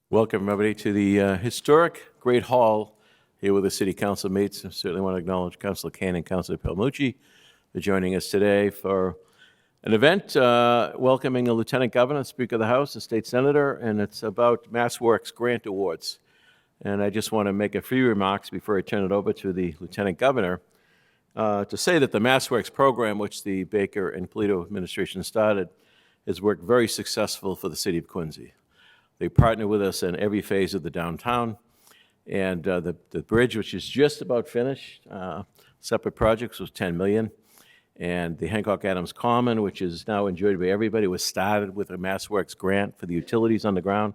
Welcome, everybody, to the historic Great Hall here with the City Council mates. I certainly want to acknowledge Councilor Kane and Councilor Palmucci for joining us today for an event welcoming a Lieutenant Governor, Speaker of the House, a State Senator, and it's about MassWorks Grant Awards. And I just want to make a few remarks before I turn it over to the Lieutenant Governor to say that the MassWorks program, which the Baker and Polito administration started, has worked very successful for the city of Quincy. They partner with us in every phase of the downtown, and the bridge, which is just about finished, separate projects, was $10 million, and the Hancock Adams Common, which is now enjoyed by everybody, was started with a MassWorks grant for the utilities underground.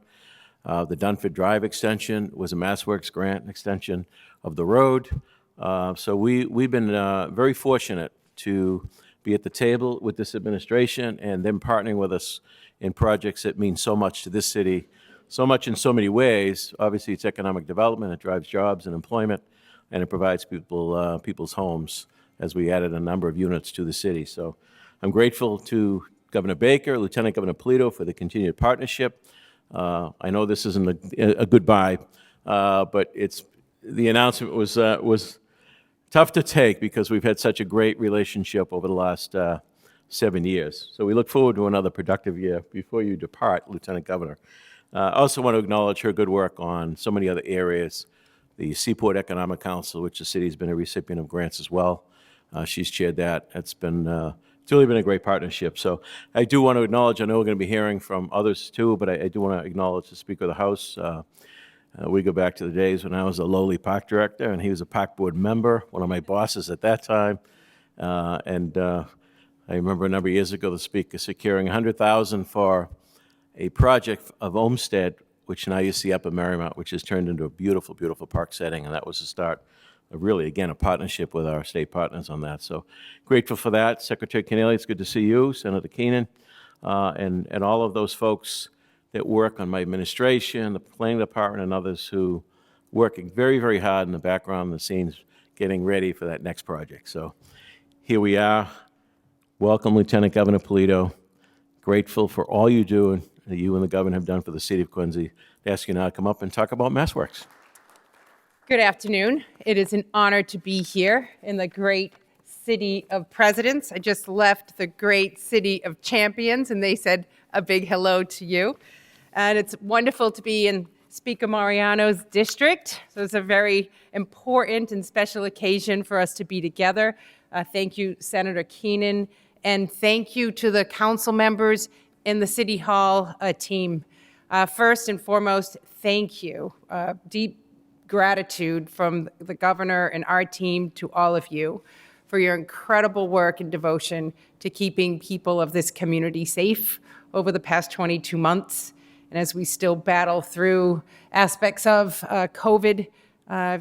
The Dunford Drive extension was a MassWorks grant extension of the road. So we've been very fortunate to be at the table with this administration and them partnering with us in projects that mean so much to this city, so much in so many ways. Obviously, it's economic development, it drives jobs and employment, and it provides people people's homes as we added a number of units to the city. So I'm grateful to Governor Baker, Lieutenant Governor Polito for the continued partnership. I know this isn't a goodbye, but the announcement was tough to take because we've had such a great relationship over the last 7 years. So we look forward to another productive year before you depart, Lieutenant Governor. I also want to acknowledge her good work on so many other areas. The Seaport Economic Council, which the city's been a recipient of grants as well. She's chaired that. It's really been a great partnership. So I do want to acknowledge, I know we're going to be hearing from others too, but I do want to acknowledge the Speaker of the House. We go back to the days when I was a lowly park director and he was a park board member, one of my bosses at that time. I remember a number of years ago, the Speaker securing $100,000 for a project of Olmsted, which now you see up in Marymount, which has turned into a beautiful, beautiful park setting, and that was the start of really, again, a partnership with our state partners on that. So grateful for that. Secretary Keneally, it's good to see you, Senator Keenan, and all of those folks that work on my administration, the planning department, and others who working very, very hard in the background, the scenes, getting ready for that next project. So here we are. Welcome, Lieutenant Governor Polito. Grateful for all you do and that you and the governor have done for the city of Quincy. I ask you now to come up and talk about MassWorks. Good afternoon. It is an honor to be here in the great city of presidents. I just left the great city of champions, and they said a big hello to you. And it's wonderful to be in Speaker Mariano's district. So it's a very important and special occasion for us to be together. Thank you, Senator Keenan. And thank you to the council members in the City Hall team. First and foremost, thank you. Deep gratitude from the governor and our team to all of you for your incredible work and devotion to keeping people of this community safe over the past 22 months. And as we still battle through aspects of COVID,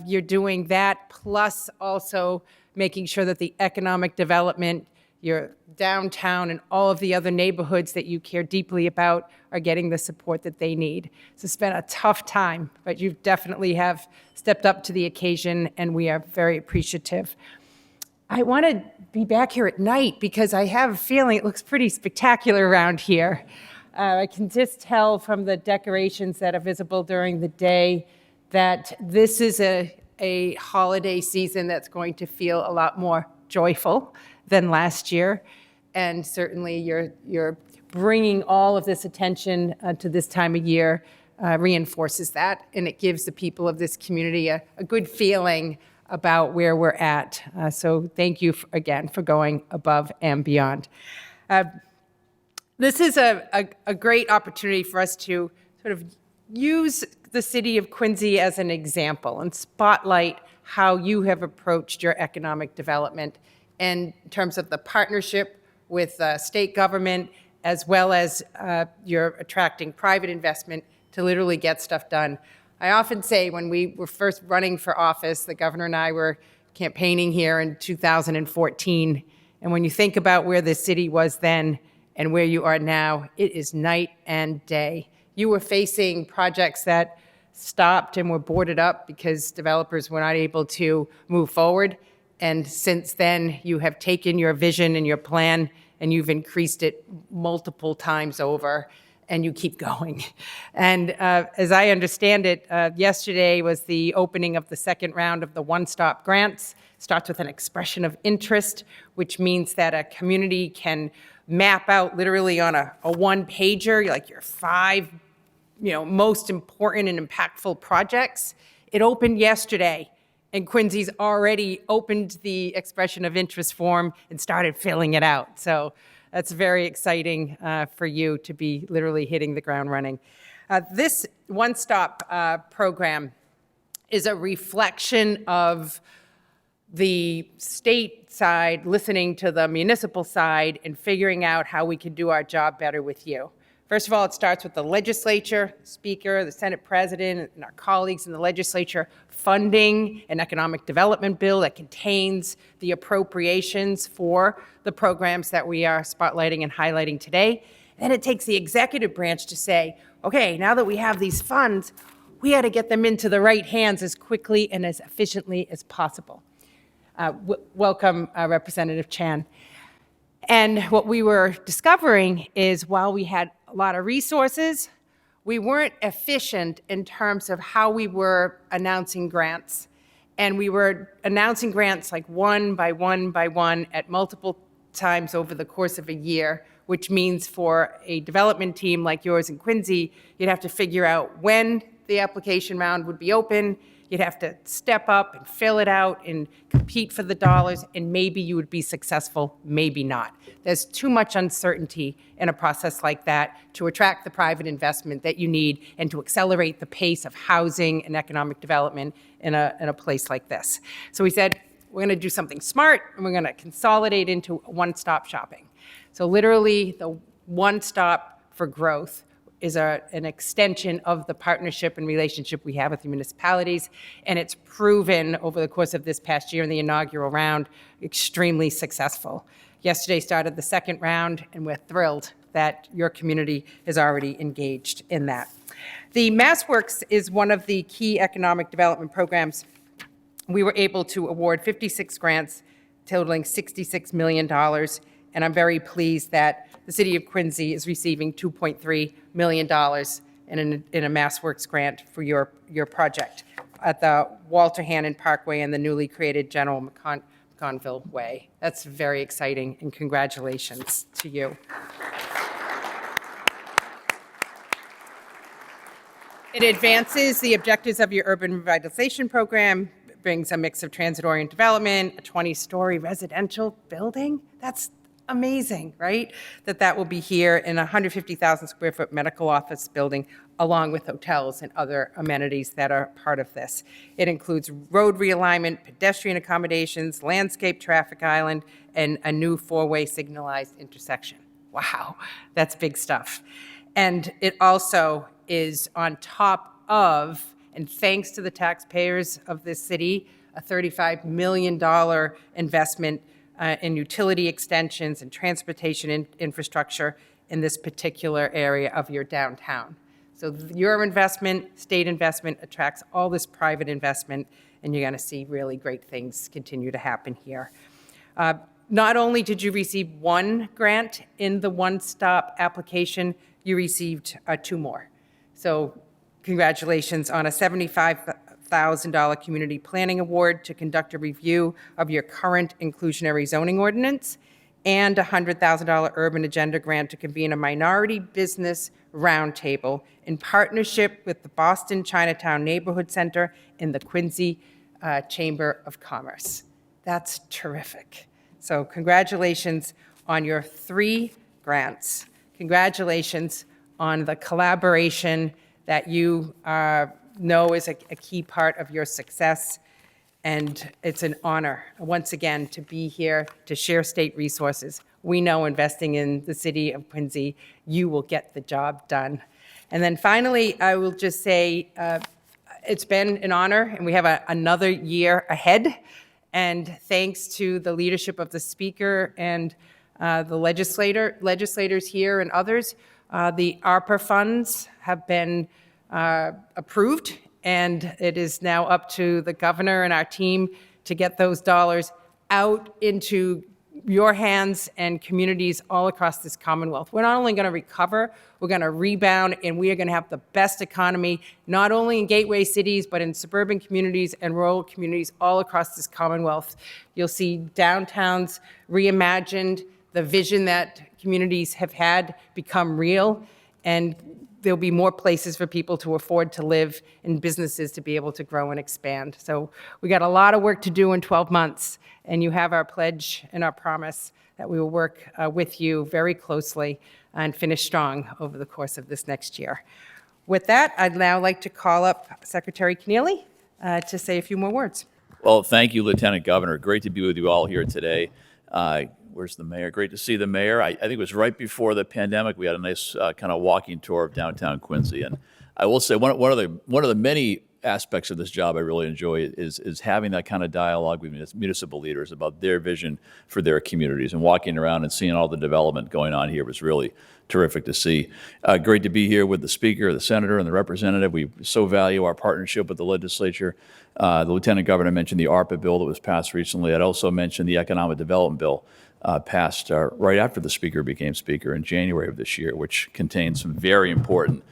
you're doing that, plus also making sure that the economic development, your downtown and all of the other neighborhoods that you care deeply about are getting the support that they need. So it's been a tough time, but you definitely have stepped up to the occasion, and we are very appreciative. I want to be back here at night because I have a feeling it looks pretty spectacular around here. I can just tell from the decorations that are visible during the day that this is a holiday season that's going to feel a lot more joyful than last year. And certainly you're bringing all of this attention to this time of year reinforces that, and it gives the people of this community a good feeling about where we're at. So thank you again for going above and beyond. This is a great opportunity for us to sort of use the city of Quincy as an example and spotlight how you have approached your economic development in terms of the partnership with state government, as well as you're attracting private investment to literally get stuff done. I often say when we were first running for office, the governor and I were campaigning here in 2014, and when you think about where the city was then and where you are now, it is night and day. You were facing projects that stopped and were boarded up because developers were not able to move forward. And since then, you have taken your vision and your plan and you've increased it multiple times over. and you keep going. And as I understand it, yesterday was the opening of the second round of the one-stop grants. Starts with an expression of interest, which means that a community can map out literally on a one-pager, like your 5 most important and impactful projects. It opened yesterday, and Quincy's already opened the expression of interest form and started filling it out. So that's very exciting for you to be literally hitting the ground running. This one-stop program is a reflection of the state side listening to the municipal side and figuring out how we can do our job better with you. First of all, it starts with the legislature, the speaker, the Senate president, and our colleagues in the legislature funding an economic development bill that contains the appropriations for the programs that we are spotlighting and highlighting today. Then it takes the executive branch to say, okay, now that we have these funds, we got to get them into the right hands as quickly and as efficiently as possible. Welcome, Representative Chan. And what we were discovering is while we had a lot of resources, we weren't efficient in terms of how we were announcing grants. And we were announcing grants like one by one by one at multiple times over the course of a year, which means for a development team like yours in Quincy, you'd have to figure out when the application round would be open. You'd have to step up and fill it out and compete for the dollars, and maybe you would be successful, maybe not. There's too much uncertainty in a process like that to attract the private investment that you need and to accelerate the pace of housing and economic development in a place like this. So we said, we're gonna do something smart, and we're gonna consolidate into one-stop shopping. So literally, the one-stop for growth is an extension of the partnership and relationship we have with the municipalities, and it's proven over the course of this past year in the inaugural round extremely successful. Yesterday started the second round, and we're thrilled that your community is already engaged in that. The MassWorks is one of the key economic development programs. We were able to award 56 grants totaling $66 million, and I'm very pleased that the City of Quincy is receiving $2.3 million in a MassWorks grant for your project at the Walter Hannon Parkway and the newly created General McConville Way. That's very exciting, and congratulations to you. It advances the objectives of your urban revitalization program, brings a mix of transit-oriented development, a 20-story residential building. That's amazing, right? That will be here in a 150,000 square foot medical office building, along with hotels and other amenities that are part of this. It includes road realignment, pedestrian accommodations, landscape traffic island, and a new 4-way signalized intersection. Wow, that's big stuff. And it also is on top of, and thanks to the taxpayers of this city, a $35 million investment in utility extensions and transportation infrastructure in this particular area of your downtown. So your investment, state investment, attracts all this private investment, and you're going to see really great things continue to happen here. Not only did you receive one grant in the one-stop application, you received 2 more. So congratulations on a $75,000 community planning award to conduct a review of your current inclusionary zoning ordinance, and a $100,000 urban agenda grant to convene a minority business roundtable in partnership with the Boston Chinatown Neighborhood Center and the Quincy Chamber of Commerce. That's terrific. So congratulations on your 3 grants. Congratulations on the collaboration that you know is a key part of your success. And it's an honor, once again, to be here to share state resources. We know investing in the city of Quincy, you will get the job done. And then finally, I will just say it's been an honor, and we have another year ahead. And thanks to the leadership of the speaker and the legislators here and others, the ARPA funds have been approved, and it is now up to the governor and our team to get those dollars out into your hands and communities all across this Commonwealth. We're not only going to recover, we're going to rebound, and we are going to have the best economy, not only in gateway cities, but in suburban communities and rural communities all across this Commonwealth. You'll see downtowns reimagined, the vision that communities have had become real, and there'll be more places for people to afford to live and businesses to be able to grow and expand. So we got a lot of work to do in 12 months, and you have our pledge and our promise that we will work with you very closely and finish strong over the course of this next year. With that, I'd now like to call up Secretary Keneally to say a few more words. Well, thank you, Lieutenant Governor. Great to be with you all here today. Where's the mayor? Great to see the mayor. I think it was right before the pandemic. We had a nice kind of walking tour of downtown Quincy, and I will say one of the many aspects of this job I really enjoy is having that kind of dialogue with municipal leaders about their vision for their communities, and walking around and seeing all the development going on here was really terrific to see. Great to be here with the speaker, the senator, and the representative. We so value our partnership with the legislature. The Lieutenant Governor mentioned the ARPA bill that was passed recently. I'd also mention the Economic Development Bill passed right after the speaker became speaker in January of this year, which contains some very important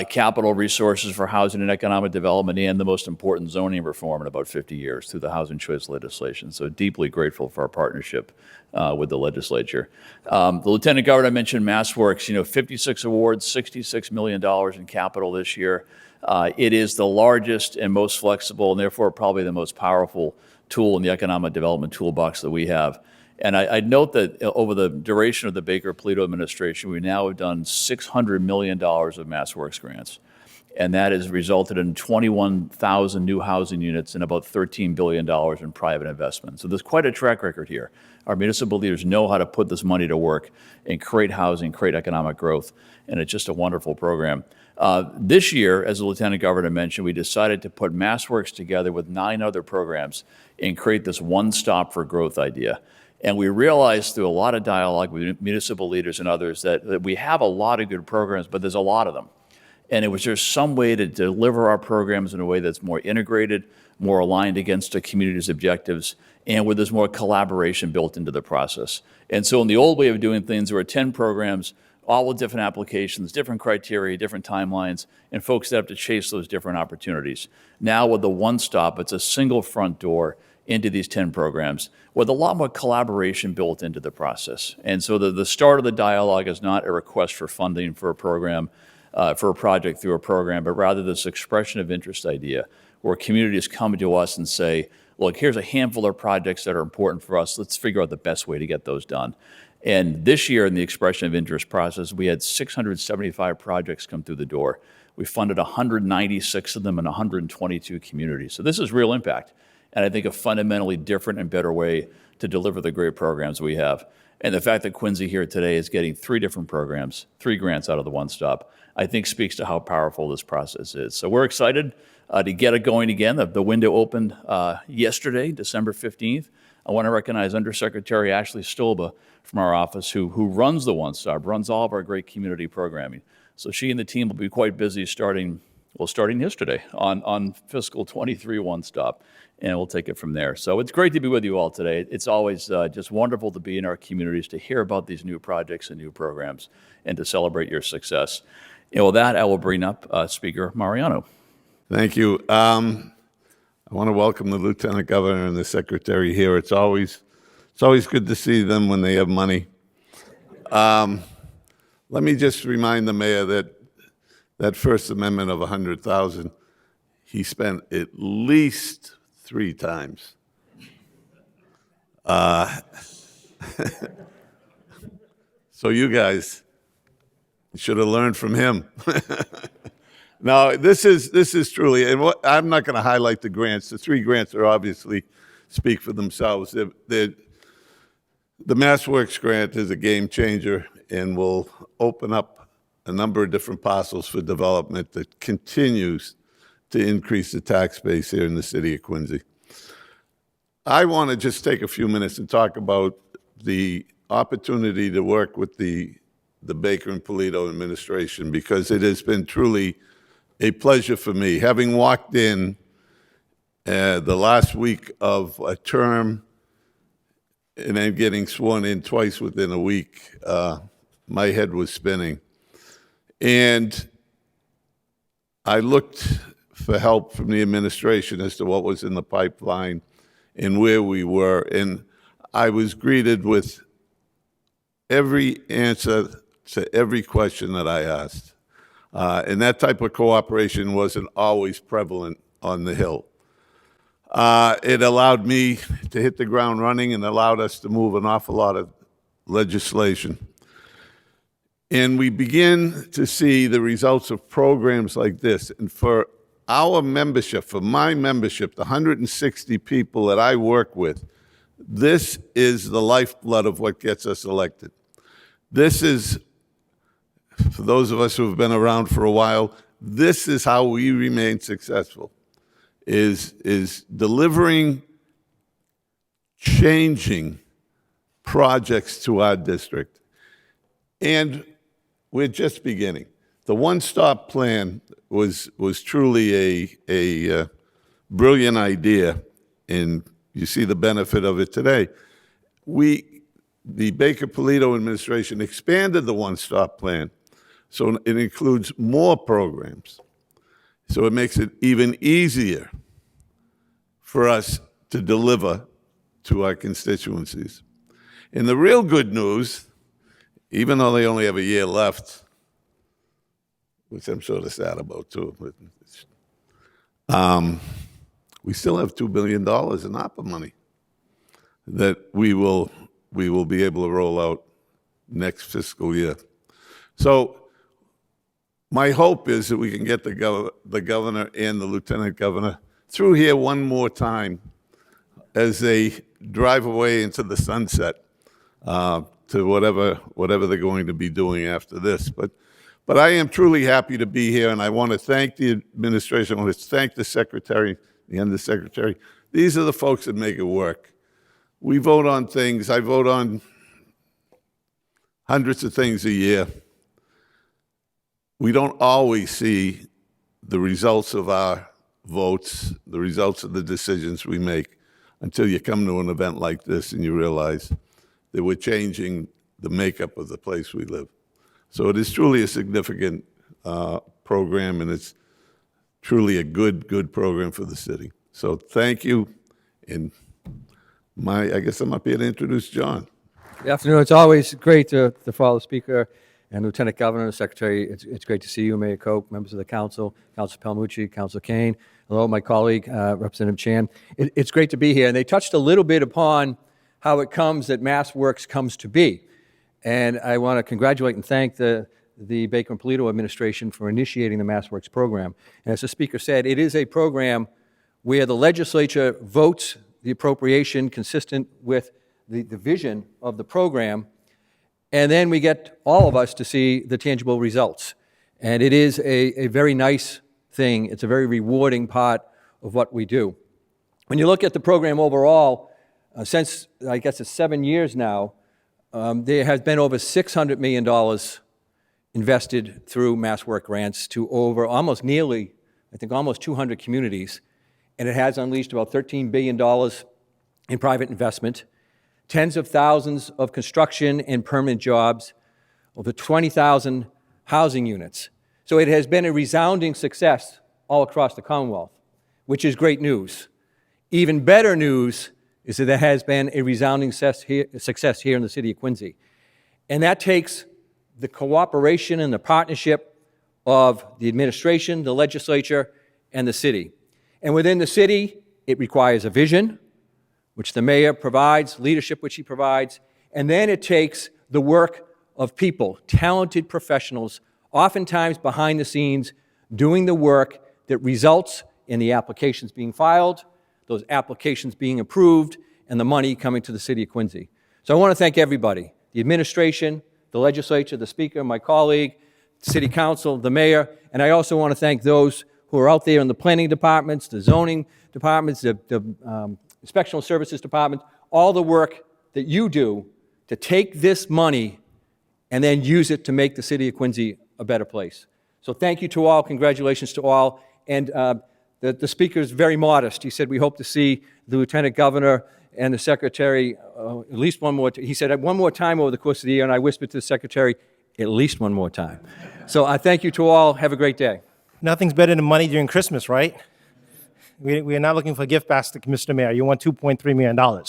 capital resources for housing and economic development, and the most important zoning reform in about 50 years through the Housing Choice legislation. So deeply grateful for our partnership with the legislature. The Lieutenant Governor mentioned MassWorks, 56 awards, $66 million in capital this year. It is the largest and most flexible, and therefore probably the most powerful tool in the economic development toolbox that we have. And I'd note that over the duration of the Baker-Polito administration, we now have done $600 million of MassWorks grants. And that has resulted in 21,000 new housing units and about $13 billion in private investment. So there's quite a track record here. Our municipal leaders know how to put this money to work and create housing, create economic growth, and it's just a wonderful program. This year, as the Lieutenant Governor mentioned, we decided to put MassWorks together with 9 other programs and create this one-stop for growth idea. And we realized through a lot of dialogue with municipal leaders and others that we have a lot of good programs, but there's a lot of them. And it was just some way to deliver our programs in a way that's more integrated, more aligned against the community's objectives, and where there's more collaboration built into the process. And so in the old way of doing things, there were 10 programs, all with different applications, different criteria, different timelines, and folks that have to chase those different opportunities. Now with the one stop, it's a single front door into these 10 programs with a lot more collaboration built into the process. And so the start of the dialogue is not a request for funding for a program, for a project through a program, but rather this expression of interest idea where communities come to us and say, look, here's a handful of projects that are important for us. Let's figure out the best way to get those done. And this year in the expression of interest process, we had 675 projects come through the door. We funded 196 of them in 122 communities. So this is real impact. And I think a fundamentally different and better way to deliver the great programs we have. And the fact that Quincy here today is getting 3 different programs, 3 grants out of the One Stop, I think speaks to how powerful this process is. So we're excited to get it going again. The window opened yesterday, December 15th. I want to recognize Undersecretary Ashley Stolba from our office, who runs the One Stop, runs all of our great community programming. So she and the team will be quite busy starting yesterday on fiscal 23 One Stop, and we'll take it from there. So it's great to be with you all today. It's always just wonderful to be in our communities, to hear about these new projects and new programs, and to celebrate your success. And with that, I will bring up Speaker Mariano. Thank you. I want to welcome the Lieutenant Governor and the Secretary here. It's always good to see them when they have money. Let me just remind the mayor that First Amendment of 100,000, he spent at least 3 times. So you guys should have learned from him. No, this is truly, and I'm not going to highlight the grants. The 3 grants are obviously speak for themselves. The MassWorks grant is a game changer and will open up a number of different parcels for development that continues to increase the tax base here in the city of Quincy. I want to just take a few minutes and talk about the opportunity to work with the Baker and Polito administration, because it has been truly a pleasure for me. Having walked in the last week of a term and then getting sworn in twice within a week, my head was spinning. And I looked for help from the administration as to what was in the pipeline and where we were. And I was greeted with every answer to every question that I asked. And that type of cooperation wasn't always prevalent on the Hill. It allowed me to hit the ground running and allowed us to move an awful lot of legislation. And we begin to see the results of programs like this. And for our membership, for my membership, the 160 people that I work with, this is the lifeblood of what gets us elected. This is, for those of us who have been around for a while, this is how we remain successful, is delivering, changing projects to our district. And we're just beginning. The one-stop plan was truly a brilliant idea, and you see the benefit of it today. The Baker-Polito administration expanded the one-stop plan, so it includes more programs. So it makes it even easier for us to deliver to our constituencies. And the real good news, even though they only have a year left, which I'm sort of sad about too, but we still have $2 billion in ARPA money that we will be able to roll out next fiscal year. So my hope is that we can get the governor and the lieutenant governor through here one more time as they drive away into the sunset to whatever they're going to be doing after this. But I am truly happy to be here, and I want to thank the administration. I want to thank the secretary, the undersecretary. These are the folks that make it work. We vote on things. I vote on hundreds of things a year. We don't always see the results of our votes, the results of the decisions we make, until you come to an event like this and you realize that we're changing the makeup of the place we live. So it is truly a significant program, and it's truly a good program for the city. So thank you, and I guess I'm up here to introduce John. Good afternoon. It's always great to follow the Speaker and Lieutenant Governor, Secretary. It's great to see you, Mayor Koch, members of the Council, Councilor Palmucci, Councilor Kane. Hello, my colleague, Representative Chan. It's great to be here. And they touched a little bit upon how it comes that MassWorks comes to be. And I want to congratulate and thank the Baker and Polito administration for initiating the MassWorks program. And as the Speaker said, it is a program where the legislature votes the appropriation consistent with the vision of the program, and then we get all of us to see the tangible results. And it is a very nice thing. It's a very rewarding part of what we do. When you look at the program overall, since I guess it's 7 years now, there has been over $600 million invested through MassWorks grants to over almost 200 communities. And it has unleashed about $13 billion in private investment, tens of thousands of construction and permanent jobs, over 20,000 housing units. So it has been a resounding success all across the Commonwealth, which is great news. Even better news is that there has been a resounding success here in the city of Quincy. And that takes the cooperation and the partnership of the administration, the legislature, and the city. And within the city, it requires a vision, which the mayor provides, leadership which he provides, and then it takes the work of people, talented professionals, oftentimes behind the scenes, doing the work that results in the applications being filed, those applications being approved, and the money coming to the city of Quincy. So I want to thank everybody, the administration, the legislature, the speaker, my colleague, city council, the mayor, and I also want to thank those who are out there in the planning departments, the zoning departments, the inspectional services department, all the work that you do to take this money and then use it to make the city of Quincy a better place. So thank you to all, congratulations to all, and the speaker is very modest. He said we hope to see the lieutenant governor and the secretary, at least one more, he said one more time over the course of the year, and I whispered to the secretary, at least one more time. So I thank you to all. Have a great day. Nothing's better than money during Christmas, right? We are not looking for a gift basket, Mr. Mayor. You want $2.3 million.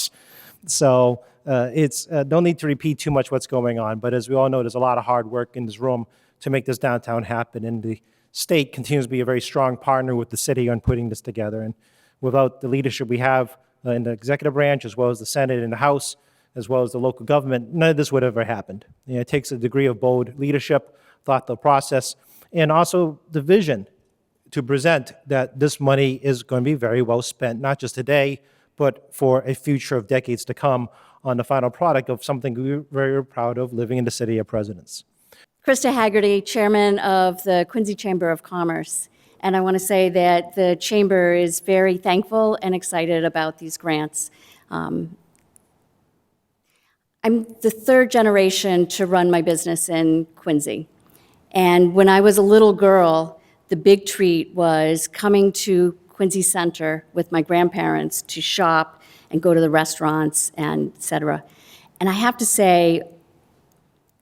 So don't need to repeat too much what's going on. But as we all know, there's a lot of hard work in this room to make this downtown happen. And the state continues to be a very strong partner with the city on putting this together. And without the leadership we have in the executive branch, as well as the Senate and the House, as well as the local government, none of this would have ever happened. It takes a degree of bold leadership, thoughtful process, and also the vision to present that this money is going to be very well spent, not just today, but for a future of decades to come on the final product of something we're very proud of living in the city of Presidents. Krista Haggerty, Chairman of the Quincy Chamber of Commerce. And I want to say that the Chamber is very thankful and excited about these grants. I'm the third generation to run my business in Quincy. And when I was a little girl, the big treat was coming to Quincy Center with my grandparents to shop and go to the restaurants and et cetera. And I have to say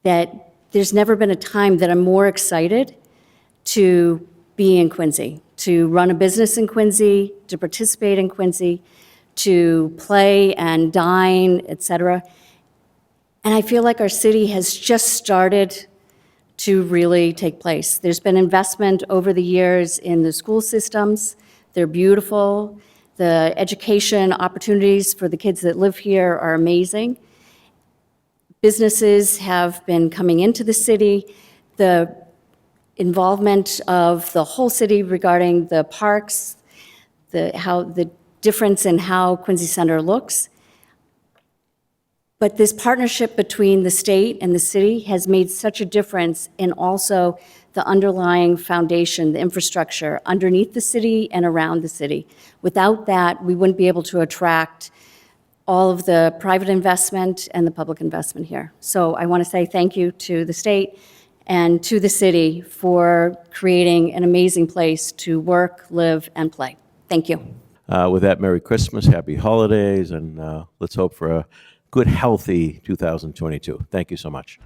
that there's never been a time that I'm more excited to be in Quincy, to run a business in Quincy, to participate in Quincy, to play and dine, et cetera. And I feel like our city has just started to really take place. There's been investment over the years in the school systems. They're beautiful. The education opportunities for the kids that live here are amazing. Businesses have been coming into the city. The involvement of the whole city regarding the parks, the difference in how Quincy Center looks. But this partnership between the state and the city has made such a difference in also the underlying foundation, the infrastructure underneath the city and around the city. Without that, we wouldn't be able to attract all of the private investment and the public investment here. So I want to say thank you to the state and to the city for creating an amazing place to work, live, and play. Thank you. With that, Merry Christmas, Happy Holidays, and let's hope for a good, healthy 2022. Thank you so much.